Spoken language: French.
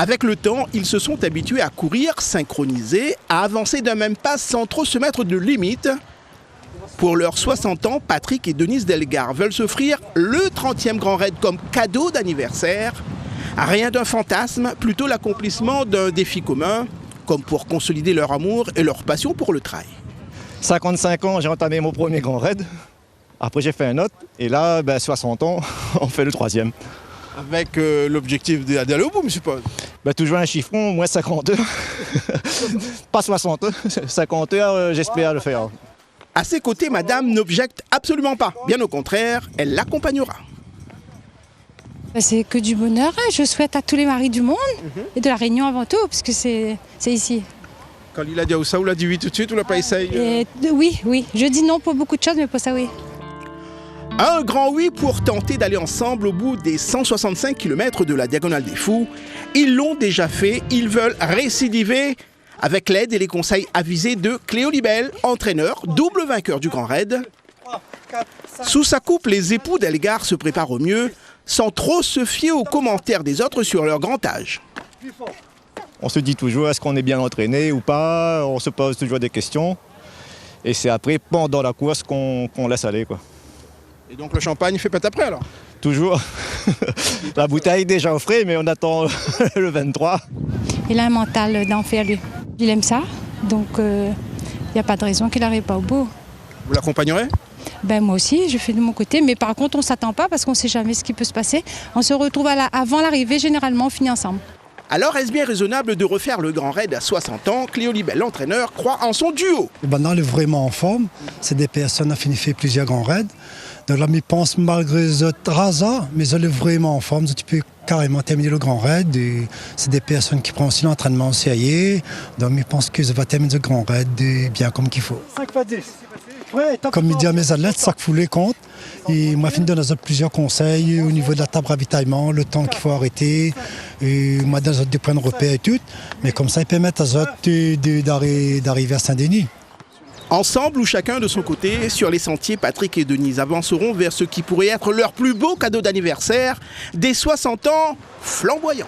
Avec le temps, ils se sont habitués à courir synchronisés, à avancer d'un même pas sans trop se mettre de limite. Pour leurs 60 ans, Patrick et Denise Delgar veulent s'offrir le 30e Grand Raid comme cadeau d'anniversaire. Rien d'un fantasme, plutôt l'accomplissement d'un défi commun, comme pour consolider leur amour et leur passion pour le trail. 55 ans, j'ai entamé mon premier Grand Raid. Après, j'ai fait un autre. Et là, 60 ans, on fait le 3e. Avec l'objectif d'aller au bout, je suppose. Toujours un chiffron, moins 50 heures. Pas 60 heures, 50 heures, j'espère le faire. À ses côtés, madame n'objecte absolument pas. Bien au contraire, elle l'accompagnera. C'est que du bonheur. Je souhaite à tous les maris du monde et de la Réunion avant tout, parce que c'est ici. Quand il a dit ça, vous l'a dit oui tout de suite, vous l'a pas essayé Oui. Je dis non pour beaucoup de choses, mais pour ça, oui. Un grand oui pour tenter d'aller ensemble au bout des 165 km de la Diagonale des Fous. Ils l'ont déjà fait, ils veulent récidiver avec l'aide et les conseils avisés de Cléo Libelle, entraîneur, double vainqueur du Grand Raid. Sous sa coupe, les époux Delgar se préparent au mieux, sans trop se fier aux commentaires des autres sur leur grand âge. On se dit toujours, est-ce qu'on est bien entraîné ou pas? On se pose toujours des questions. Et c'est après, pendant la course, qu'on laisse aller, quoi. Et donc le champagne fait pas après alors? Toujours. La bouteille est déjà au frais, mais on attend le 23. Il a un mental d'enfer, lui. Il aime ça, donc il n'y a pas de raison qu'il n'arrive pas au bout. Vous l'accompagnerez? Moi aussi, je fais de mon côté, mais par contre, on ne s'attend pas parce qu'on ne sait jamais ce qui peut se passer. On se retrouve avant l'arrivée, généralement, on finit ensemble. Alors, est-ce bien raisonnable de refaire le Grand Raid à 60 ans? Cléo Libelle, l'entraîneur, croit en son duo. Maintenant, elle est vraiment en forme. C'est des personnes qui ont fait plusieurs Grands Raids. Donc là, je pense malgré ce hasard, mais elle est vraiment en forme. Tu peux carrément terminer le Grand Raid. C'est des personnes qui prennent aussi l'entraînement au CIA. Donc je pense que ça va terminer le Grand Raid bien comme qu'il faut. 5 fois 10. Comme il dit à mes athlètes, chaque foulée compte. Et moi, je donne plusieurs conseils au niveau de la table ravitaillement, le temps qu'il faut arrêter. Et moi, je donne des points de repère et tout. Mais comme ça, ils permettent aux autres d'arriver à Saint-Denis. Ensemble ou chacun de son côté, sur les sentiers, Patrick et Denise avanceront vers ce qui pourrait être leur plus beau cadeau d'anniversaire, des 60 ans flamboyants.